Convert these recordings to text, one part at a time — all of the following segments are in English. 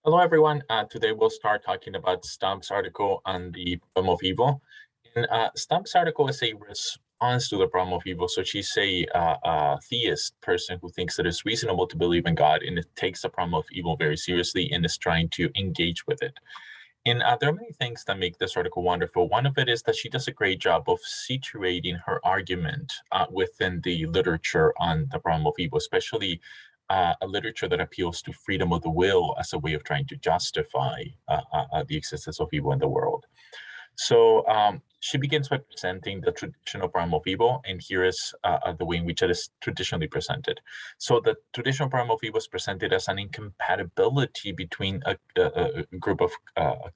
Hello, everyone. Today we'll start talking about Stump's article on the problem of evil. And Stump's article is a response to the problem of evil. So she's a theist person who thinks that it's reasonable to believe in God and it takes the problem of evil very seriously and is trying to engage with it. And there are many things that make this article wonderful. One of it is that she does a great job of situating her argument within the literature on the problem of evil, especially a literature that appeals to freedom of the will as a way of trying to justify the existence of evil in the world. So she begins by presenting the traditional problem of evil, and here is the way in which it is traditionally presented. So the traditional problem of evil is presented as an incompatibility between a group of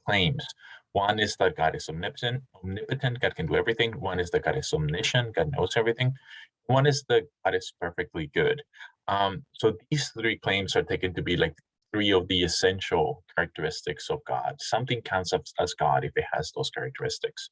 claims. One is that God is omnipotent, God can do everything. One is that God is omniscient, God knows everything. One is that God is perfectly good. So these three claims are taken to be like three of the essential characteristics of God. Something counts as God if it has those characteristics.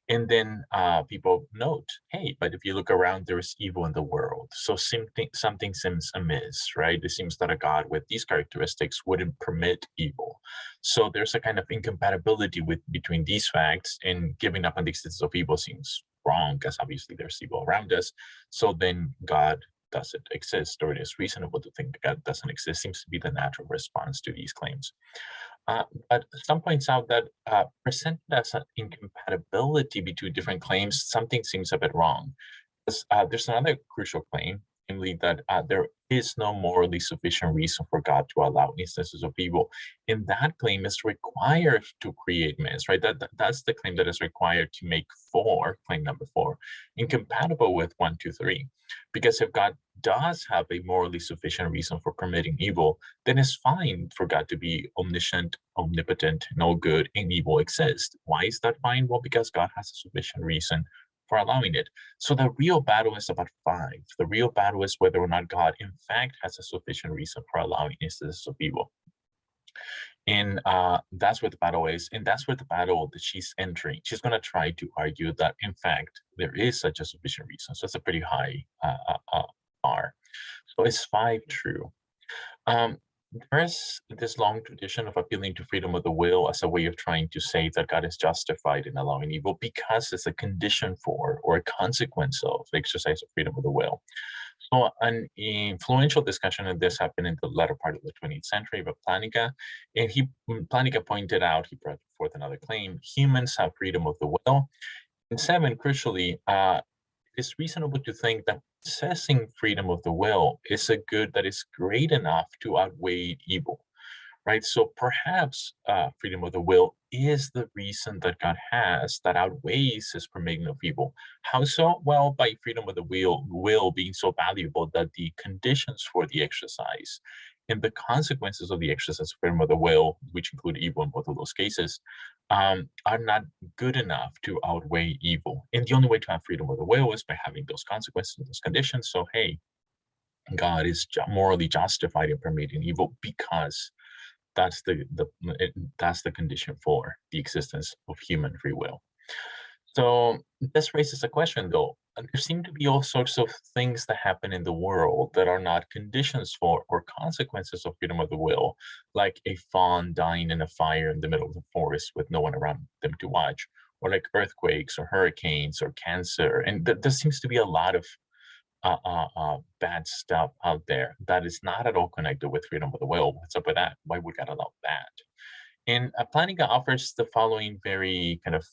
And then people note, hey, but if you look around, there is evil in the world. So something seems amiss, right? It seems that a God with these characteristics wouldn't permit evil. So there's a kind of incompatibility between these facts, and giving up on the existence of evil seems wrong because obviously there's evil around us. So then God doesn't exist, or it is reasonable to think that God doesn't exist, seems to be the natural response to these claims. But some points out that presented as an incompatibility between different claims, something seems a bit wrong. There's another crucial claim, namely that there is no morally sufficient reason for God to allow instances of evil. And that claim is required to create myths, right? That's the claim that is required to make claim number four, incompatible with one, two, three. Because if God does have a morally sufficient reason for permitting evil, then it's fine for God to be omniscient, omnipotent, no good, and evil exist. Why is that fine? Well, because God has a sufficient reason for allowing it. So the real battle is about five. The real battle is whether or not God, in fact, has a sufficient reason for allowing instances of evil. And that's where the battle is. And that's where the battle that she's entering. She's going to try to argue that, in fact, there is such a sufficient reason. So it's a pretty high bar. So is five true? Um, there is this long tradition of appealing to freedom of the will as a way of trying to say that God is justified in allowing evil because it's a condition for or a consequence of the exercise of freedom of the will. So an influential discussion of this happened in the latter part of the 20th century by Plantinga. And Plantinga pointed out, he brought forth another claim, humans have freedom of the will. And seven, crucially, it's reasonable to think that possessing freedom of the will is a good that is great enough to outweigh evil, right? So perhaps freedom of the will is the reason that God has that outweighs his permitting of evil. How so? Well, by freedom of the will being so valuable that the conditions for the exercise and the consequences of the exercise of freedom of the will, which include evil in both of those cases, are not good enough to outweigh evil. And the only way to have freedom of the will is by having those consequences and those conditions. So, hey, God is morally justified in permitting evil because that's the condition for the existence of human free will. So this raises a question, though. There seem to be all sorts of things that happen in the world that are not conditions for or consequences of freedom of the will, like a fawn dying in a fire in the middle of the forest with no one around them to watch, or like earthquakes or hurricanes or cancer. And there seems to be a lot of bad stuff out there that is not at all connected with freedom of the will. What's up with that? Why we gotta allow that? And Plantinga offers the following very kind of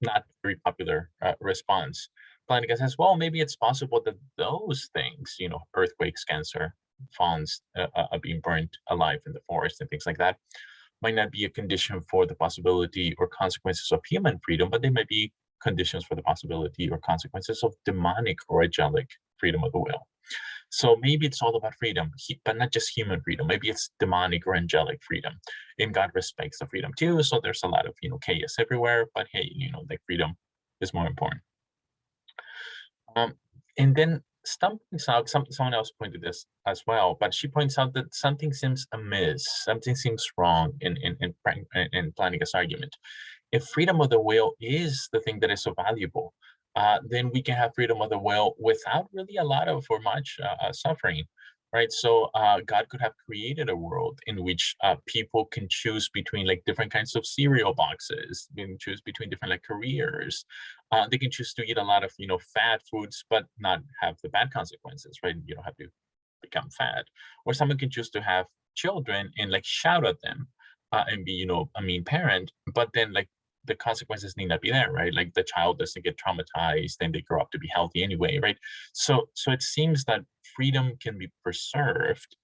not very popular response. Plantinga says, well, maybe it's possible that those things, earthquakes, cancer, fawns being burnt alive in the forest and things like that, might not be a condition for the possibility or consequences of human freedom, but they might be conditions for the possibility or consequences of demonic or angelic freedom of the will. So maybe it's all about freedom, but not just human freedom. Maybe it's demonic or angelic freedom. And God respects the freedom too. So there's a lot of, chaos everywhere, but hey, the freedom is more important. Um, and then Stump points out, someone else pointed this as well, but she points out that something seems amiss, something seems wrong in Plantinga's argument. If freedom of the will is the thing that is so valuable, then we can have freedom of the will without really a lot of or much suffering, right? So God could have created a world in which people can choose between like different kinds of cereal boxes, they can choose between different like careers. They can choose to eat a lot of fat foods, but not have the bad consequences, right? You don't have to become fat. Or someone can choose to have children and like shout at them and be a mean parent, but then like the consequences need not be there, right? Like the child doesn't get traumatized and they grow up to be healthy anyway, right? So it seems that freedom can be preserved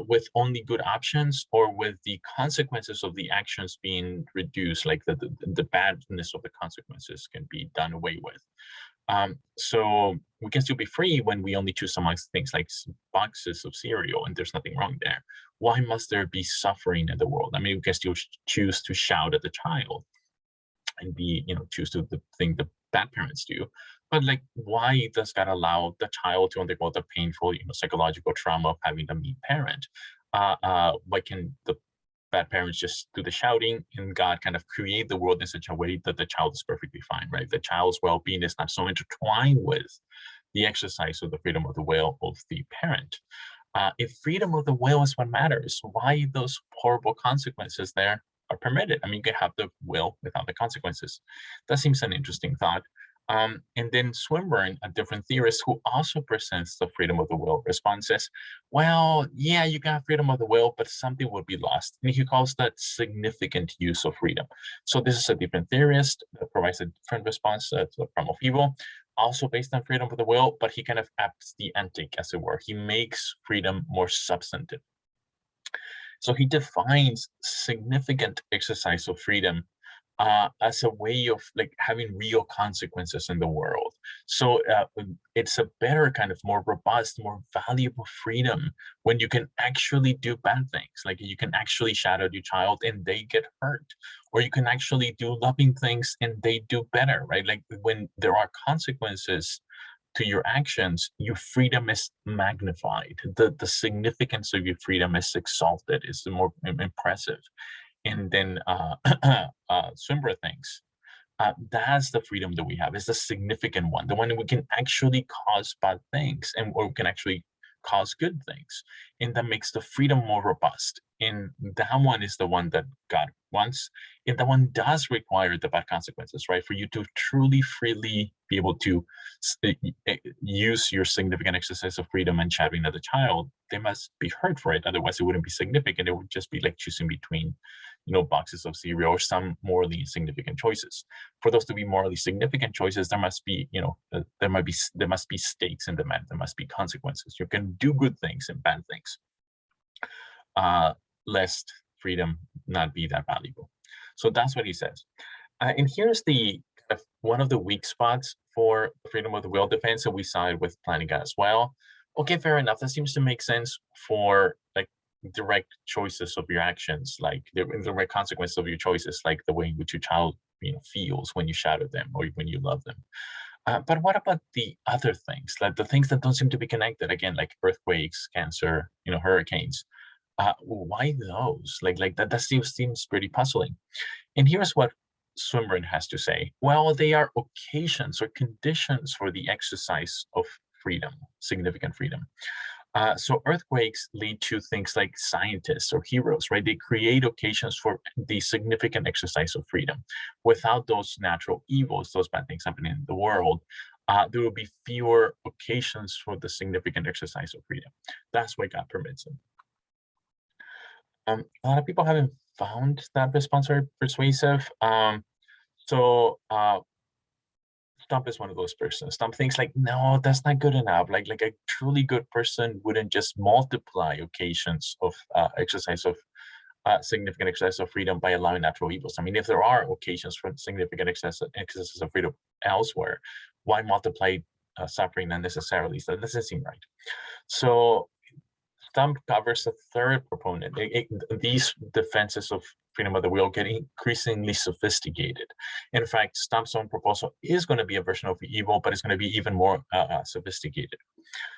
with only good options, or with the consequences of the actions being reduced, like the badness of the consequences can be done away with. So we can still be free when we only choose amongst things like boxes of cereal, and there's nothing wrong there. Why must there be suffering in the world? I mean, we can still choose to shout at the child and choose to the thing the bad parents do. But like, why does God allow the child to undergo the painful, psychological trauma of having a mean parent? Why can the bad parents just do the shouting and God kind of create the world in such a way that the child is perfectly fine, right? The child's well-being is not so intertwined with the exercise of the freedom of the will of the parent. If freedom of the will is what matters, why those horrible consequences there are permitted? I mean, you can have the will without the consequences. That seems an interesting thought. And then Swinburne, a different theorist who also presents the freedom of the will response, says, well, yeah, you can have freedom of the will, but something will be lost. And he calls that significant use of freedom. So this is a different theorist that provides a different response to the problem of evil, also based on freedom of the will, but he kind of ups the ante, as it were. He makes freedom more substantive. So he defines significant exercise of freedom as a way of like having real consequences in the world. So it's a better kind of more robust, more valuable freedom when you can actually do bad things. Like you can actually shout at your child and they get hurt, or you can actually do loving things and they do better, right? Like when there are consequences to your actions, your freedom is magnified. The significance of your freedom is exalted, is more impressive. And then Swinburne thinks that's the freedom that we have. Is the significant one, the one that we can actually cause bad things, and or we can actually cause good things, and that makes the freedom more robust. And that one is the one that God wants, and that one does require the bad consequences, right? For you to truly freely be able to use your significant exercise of freedom and shouting at the child, they must be hurt for it. Otherwise, it wouldn't be significant. It would just be like choosing between boxes of cereal or some morally insignificant choices. For those to be morally significant choices, there must be, there must be stakes in the matter. There must be consequences. You can do good things and bad things, lest freedom not be that valuable. So that's what he says. And here's the one of the weak spots for freedom of the will defense, and we saw it with planning as well. Okay, fair enough. That seems to make sense for like direct choices of your actions, like the direct consequences of your choices, like the way in which your child feels when you shout at them or when you love them. But what about the other things, like the things that don't seem to be connected? Again, like earthquakes, cancer, hurricanes. Why those? Like that still seems pretty puzzling. And here's what Swinburne has to say. Well, they are occasions or conditions for the exercise of freedom, significant freedom. So earthquakes lead to things like scientists or heroes, right? They create occasions for the significant exercise of freedom. Without those natural evils, those bad things happening in the world, there will be fewer occasions for the significant exercise of freedom. That's why God permits it. A lot of people haven't found that response very persuasive. So Stump is one of those persons. Stump thinks like, no, that's not good enough. Like a truly good person wouldn't just multiply occasions of exercise of significant exercise of freedom by allowing natural evils. I mean, if there are occasions for significant exercises of freedom elsewhere, why multiply suffering unnecessarily? So that doesn't seem right. So Stump covers a third proponent. These defenses of freedom of the will get increasingly sophisticated. In fact, Stump's own proposal is going to be a version of evil, but it's going to be even more sophisticated.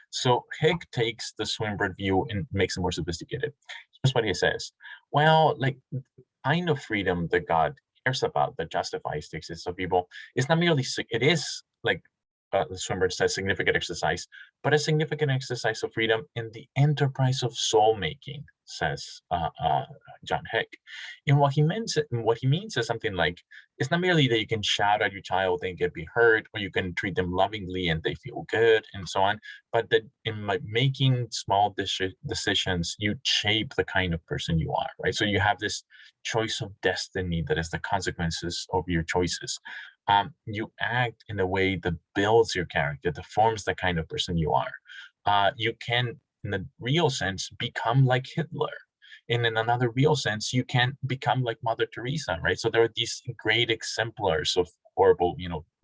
So Hick takes the Swinburne view and makes it more sophisticated. Here's what he says. Well, like the kind of freedom that God cares about that justifies the existence of evil is not merely, it is like Swinburne says, significant exercise, but a significant exercise of freedom in the enterprise of soul making, says John Hick. And what he means is something like, it's not merely that you can shout at your child and get be hurt, or you can treat them lovingly and they feel good and so on, but that in making small decisions, you shape the kind of person you are, right? So you have this choice of destiny that is the consequences of your choices. You act in a way that builds your character, that forms the kind of person you are. You can, in the real sense, become like Hitler. And in another real sense, you can become like Mother Teresa, right? So there are these great exemplars of horrible,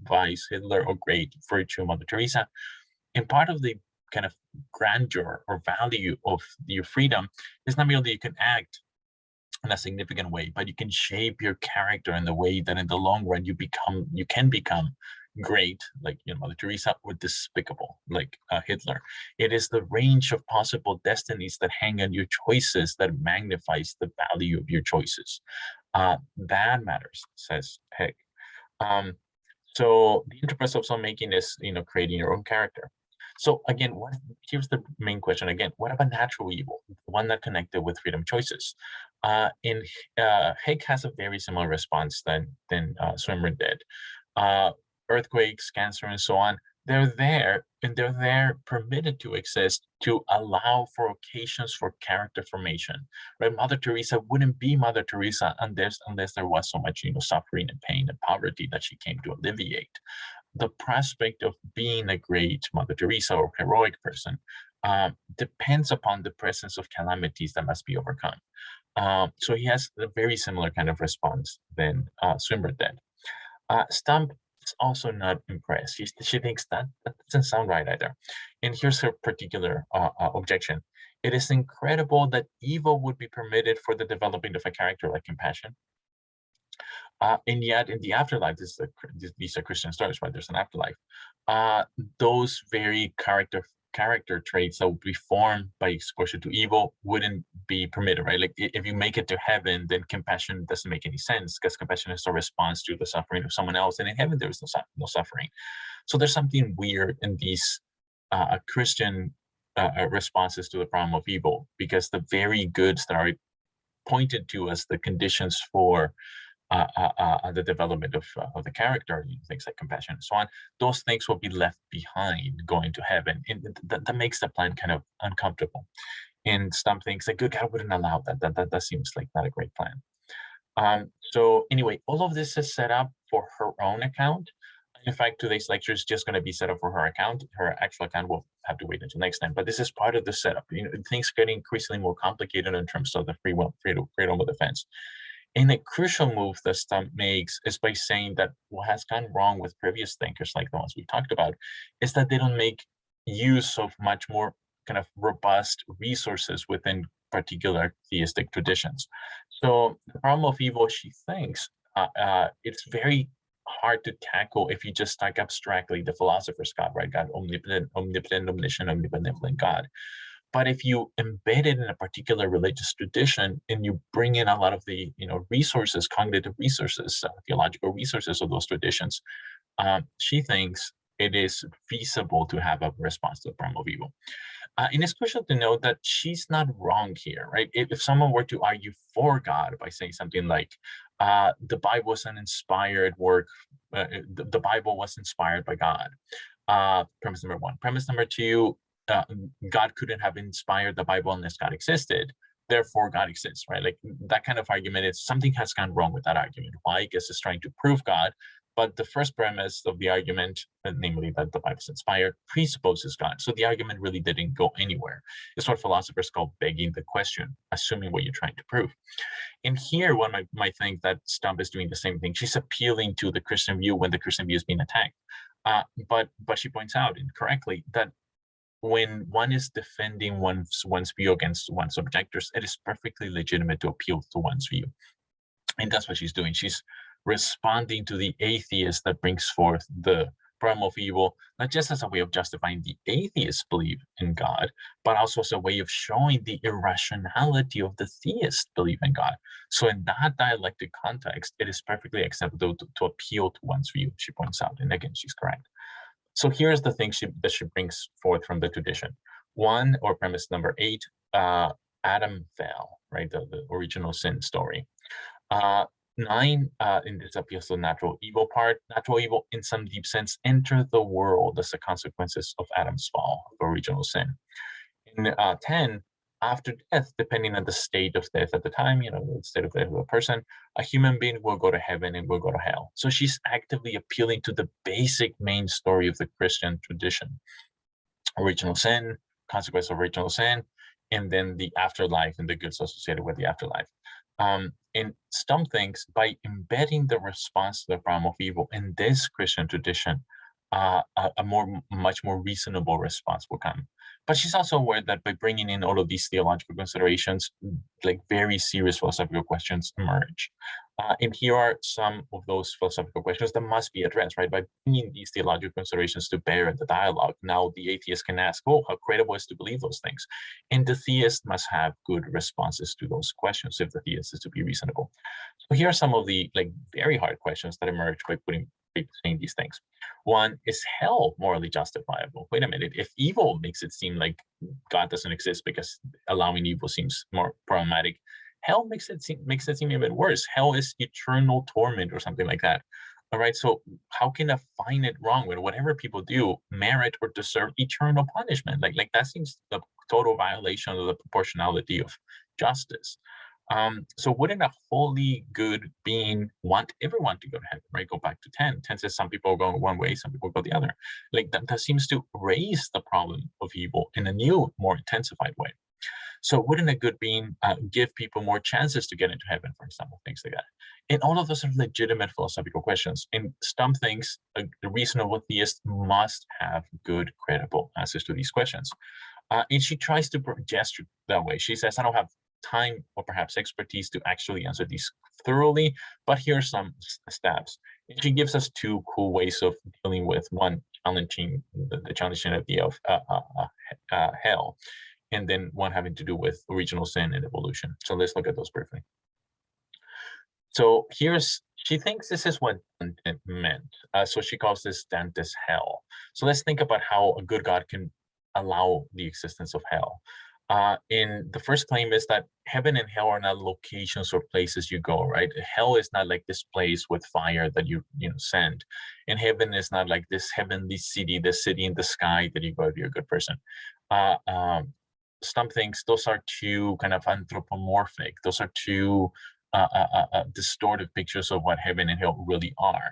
vice, Hitler, or great virtue, Mother Teresa. And part of the kind of grandeur or value of your freedom is not merely you can act in a significant way, but you can shape your character in the way that in the long run you can become great, like Mother Teresa, or despicable, like Hitler. It is the range of possible destinies that hang on your choices that magnifies the value of your choices. That matters, says Hick. So the enterprise of filmmaking is, creating your own character. So again, here's the main question again: what about natural evil, the one that connected with freedom choices? In Hick has a very similar response than Swinburne did. Earthquakes, cancer, and so on. They're there, and they're there permitted to exist to allow for occasions for character formation. Right? Mother Teresa wouldn't be Mother Teresa unless there was so much, suffering and pain and poverty that she came to alleviate. The prospect of being a great Mother Teresa or heroic person depends upon the presence of calamities that must be overcome. So he has a very similar kind of response than Swinburne did. Stump is also not impressed. She thinks that doesn't sound right either. And here's her particular objection. It is incredible that evil would be permitted for the development of a character like compassion. And yet in the afterlife, these are Christian stories, right? There's an afterlife. Those very character traits that would be formed by exposure to evil wouldn't be permitted, right? Like if you make it to heaven, then compassion doesn't make any sense, because compassion is a response to the suffering of someone else, and in heaven there is no suffering. So there's something weird in these Christian responses to the problem of evil, because the very goods that are pointed to as the conditions for the development of the character, things like compassion and so on, those things will be left behind going to heaven. And that makes the plan kind of uncomfortable. And Stump thinks that good God wouldn't allow that. That seems like not a great plan. So anyway, all of this is set up for her own account. In fact, today's lecture is just going to be set up for her account. Her actual account will have to wait until next time. But this is part of the setup. Things get increasingly more complicated in terms of the freedom of defense. And a crucial move that Stump makes is by saying that what has gone wrong with previous thinkers, like the ones we talked about, is that they don't make use of much more kind of robust resources within particular theistic traditions. So the problem of evil, she thinks, it's very hard to tackle if you just talk abstractly the philosopher's God, right? God, omnipotent, omniscient, omnibenevolent God. But if you embed it in a particular religious tradition and you bring in a lot of the resources, cognitive resources, theological resources of those traditions, she thinks it is feasible to have a response to the problem of evil. And it's crucial to note that she's not wrong here, right? If someone were to argue for God by saying something like, the Bible was an inspired work, the Bible was inspired by God. Premise number one. Premise number two, God couldn't have inspired the Bible unless God existed. Therefore, God exists, right? Like that kind of argument is something has gone wrong with that argument. Why? Because it's trying to prove God. But the first premise of the argument, namely that the Bible is inspired, presupposes God. So the argument really didn't go anywhere. It's what philosophers call begging the question, assuming what you're trying to prove. And here, one might think that Stump is doing the same thing. She's appealing to the Christian view when the Christian view is being attacked. But she points out incorrectly that when one is defending one's view against one's objectors, it is perfectly legitimate to appeal to one's view. And that's what she's doing. She's responding to the atheist that brings forth the problem of evil, not just as a way of justifying the atheist's belief in God, but also as a way of showing the irrationality of the theist belief in God. So in that dialectic context, it is perfectly acceptable to appeal to one's view, she points out. And again, she's correct. So here's the thing that she brings forth from the tradition. One, or premise number 8, Adam fell, right? The original sin story. Uh, 9, and this appeals to the natural evil part. Natural evil, in some deep sense, enter the world as the consequences of Adam's fall, of original sin. In 10, after death, depending on the state of death at the time, the state of death of a person, a human being will go to heaven and will go to hell. So she's actively appealing to the basic main story of the Christian tradition: original sin, consequence of original sin, and then the afterlife and the goods associated with the afterlife. And Stump thinks by embedding the response to the problem of evil in this Christian tradition, much more reasonable response will come. But she's also aware that by bringing in all of these theological considerations, like very serious philosophical questions emerge. And here are some of those philosophical questions that must be addressed, right? By bringing these theological considerations to bear in the dialogue, now the atheist can ask, oh, how credible is to believe those things? And the theist must have good responses to those questions if the theist is to be reasonable. So here are some of the very hard questions that emerge by saying these things. One, is hell morally justifiable? Wait a minute, if evil makes it seem like God doesn't exist because allowing evil seems more problematic, hell makes it seem even worse. Hell is eternal torment or something like that. All right, so how can I find it wrong when whatever people do merit or deserve eternal punishment? Like that seems the total violation of the proportionality of justice. So wouldn't a wholly good being want everyone to go to heaven, right? Go back to 10. 10 says some people go one way, some people go the other. Like that seems to raise the problem of evil in a new, more intensified way. So wouldn't a good being give people more chances to get into heaven, for example, things like that? And all of those are legitimate philosophical questions. And Stump thinks a reasonable theist must have good, credible answers to these questions. And she tries to gesture that way. She says, I don't have time or perhaps expertise to actually answer these thoroughly, but here are some steps. And she gives us 2 cool ways of dealing with one, challenging the challenging idea of hell, and then one having to do with original sin and evolution. So let's look at those briefly. So she thinks this is what Dante meant. So she calls this Dante's hell. So let's think about how a good God can allow the existence of hell. In the first claim is that heaven and hell are not locations or places you go, right? Hell is not like this place with fire that you send, and heaven is not like this heavenly city, the city in the sky that you go if you're a good person. Uh, um, Stump thinks those are too kind of anthropomorphic. Those are too distorted pictures of what heaven and hell really are.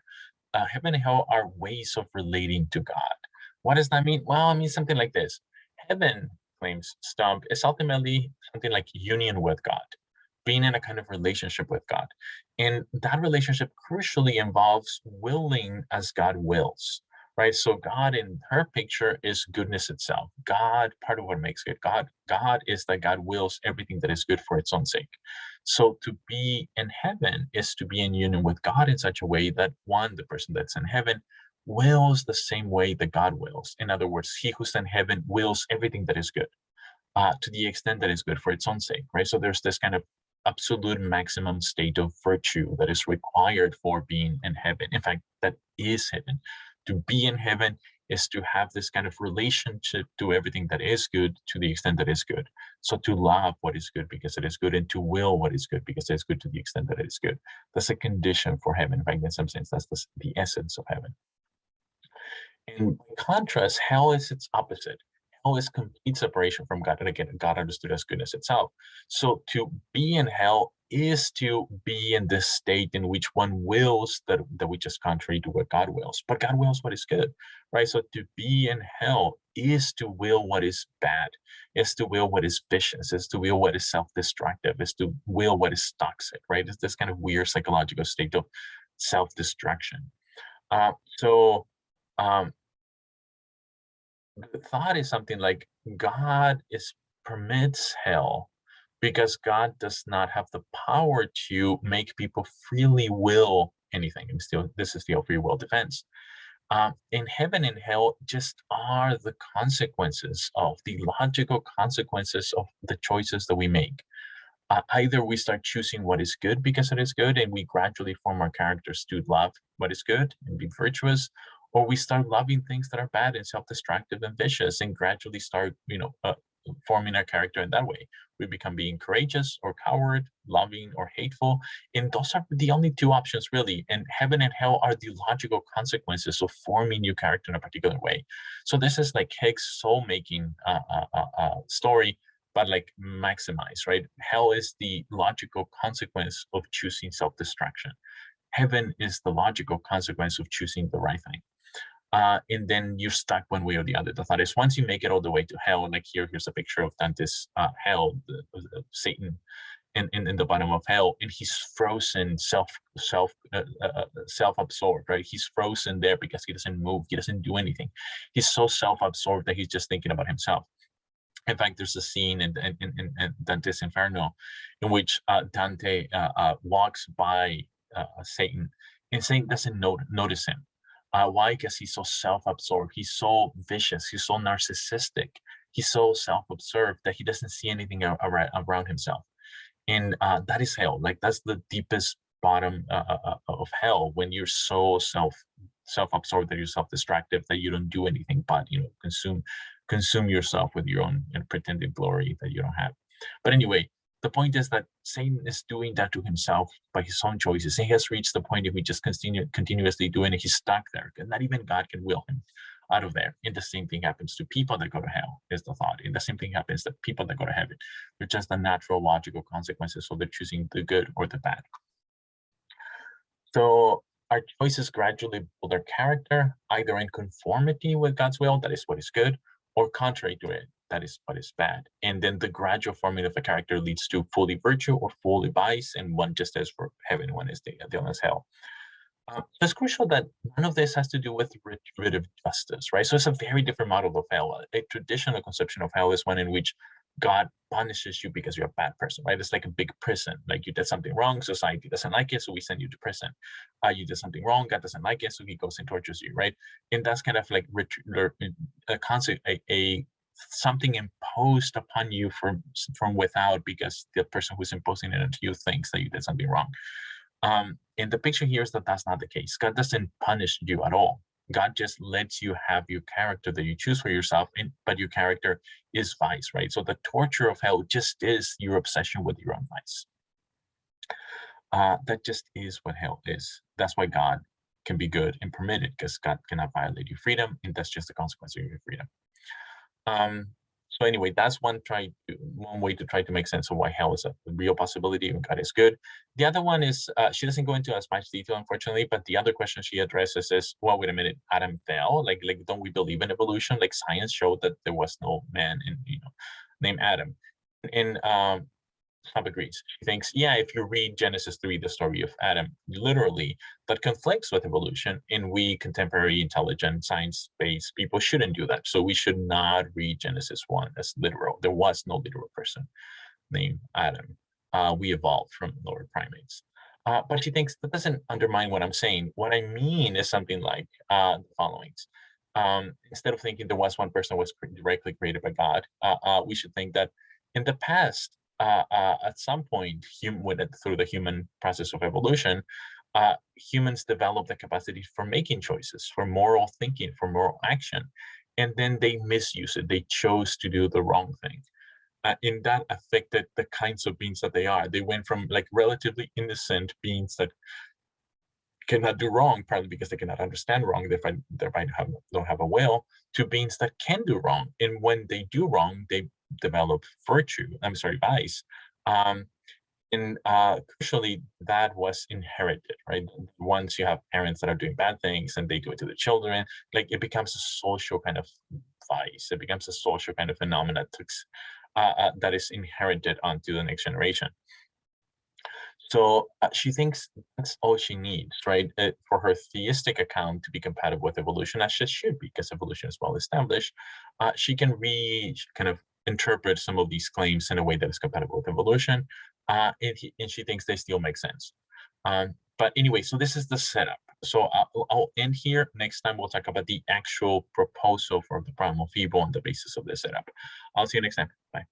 Heaven and hell are ways of relating to God. What does that mean? Well, it means something like this. Heaven, claims Stump, is ultimately something like union with God, being in a kind of relationship with God. And that relationship crucially involves willing as God wills, right? So God in her picture is goodness itself. God, part of what makes good. God is that God wills everything that is good for its own sake. So to be in heaven is to be in union with God in such a way that one, the person that's in heaven, wills the same way that God wills. In other words, he who's in heaven wills everything that is good, to the extent that is good for its own sake, right? So there's this kind of absolute maximum state of virtue that is required for being in heaven. In fact, that is heaven. To be in heaven is to have this kind of relationship to everything that is good to the extent that is good. So to love what is good because it is good, and to will what is good because it is good to the extent that it is good. That's a condition for heaven, right? In some sense, that's the essence of heaven. In contrast, hell is its opposite. Hell is complete separation from God. And again, God understood as goodness itself. So to be in hell is to be in this state in which one wills that which is contrary to what God wills. But God wills what is good, right? So to be in hell is to will what is bad, is to will what is vicious, is to will what is self-destructive, is to will what is toxic, right? It's this kind of weird psychological state of self-destruction. So um, the thought is something like God is permits hell because God does not have the power to make people freely will anything. And still, this is the free will defense. In heaven and hell just are the consequences of the logical consequences of the choices that we make. Either we start choosing what is good because it is good, and we gradually form our characters to love what is good and be virtuous, or we start loving things that are bad and self-destructive and vicious, and gradually start, forming our character in that way. We become being courageous or coward, loving or hateful, and those are the only two options really. And heaven and hell are the logical consequences of forming your character in a particular way. So this is like Hicks' soul-making story, but like maximized, right? Hell is the logical consequence of choosing self-destruction. Heaven is the logical consequence of choosing the right thing. And then you're stuck one way or the other. The thought is, once you make it all the way to hell, like here's a picture of Dante's hell, Satan in the bottom of hell, and he's frozen, self-absorbed, right? He's frozen there because he doesn't move, he doesn't do anything. He's so self-absorbed that he's just thinking about himself. In fact, there's a scene in Dante's Inferno in which Dante walks by Satan, and Satan doesn't notice him. Why? Because he's so self-absorbed. He's so vicious. He's so narcissistic. He's so self-absorbed that he doesn't see anything around himself. And that is hell. Like that's the deepest bottom of hell, when you're so self-absorbed that you're self-destructive, that you don't do anything but consume yourself with your own pretended glory that you don't have. But anyway, the point is that Satan is doing that to himself by his own choices. He has reached the point if we just continuously doing it, he's stuck there. And not even God can will him out of there. And the same thing happens to people that go to hell, is the thought. And the same thing happens to people that go to heaven. They're just the natural, logical consequences. So they're choosing the good or the bad. So our choices gradually build our character, either in conformity with God's will, that is what is good, or contrary to it, that is what is bad. And then the gradual forming of a character leads to fully virtue or fully vice, and one just is for heaven, one is the other is hell. It's crucial that none of this has to do with rid of justice, right? So it's a very different model of hell. A traditional conception of hell is one in which God punishes you because you're a bad person, right? It's like a big prison. Like you did something wrong, society doesn't like it, so we send you to prison. You did something wrong, God doesn't like it, so he goes and tortures you, right? And that's kind of like a concept, something imposed upon you from without, because the person who's imposing it on you thinks that you did something wrong. And the picture here is that that's not the case. God doesn't punish you at all. God just lets you have your character that you choose for yourself, but your character is vice, right? So the torture of hell just is your obsession with your own vice. That just is what hell is. That's why God can be good and permitted, because God cannot violate your freedom, and that's just the consequence of your freedom. So anyway, that's one way to try to make sense of why hell is a real possibility and God is good. The other one is, she doesn't go into as much detail, unfortunately, but the other question she addresses is, well, wait a minite, Adam fell? Like don't we believe in evolution? Like science showed that there was no man named Adam. And Stump agrees. She thinks, yeah, if you read Genesis 3, the story of Adam, literally, that conflicts with evolution, and we contemporary intelligent science-based people shouldn't do that. So we should not read Genesis 1 as literal. There was no literal person named Adam. We evolved from lower primates. But she thinks that doesn't undermine what I'm saying. What I mean is something like the following. Instead of thinking there was one person who was directly created by God, we should think that in the past, at some point, through the human process of evolution, humans developed the capacity for making choices, for moral thinking, for moral action, and then they misuse it. They chose to do the wrong thing. And that affected the kinds of beings that they are. They went from like relatively innocent beings that cannot do wrong, partly because they cannot understand wrong, thereby don't have a will, to beings that can do wrong. And when they do wrong, they develop vice. And crucially, that was inherited, right? Once you have parents that are doing bad things and they do it to the children, like it becomes a social kind of vice. It becomes a social kind of phenomenon that is inherited onto the next generation. So she thinks that's all she needs, right? For her theistic account to be compatible with evolution, as it should be, because evolution is well established. She can kind of interpret some of these claims in a way that is compatible with evolution, and she thinks they still make sense. But anyway, so this is the setup. So I'll end here. Next time we'll talk about the actual proposal for the problem of evil on the basis of this setup. I'll see you next time. Bye.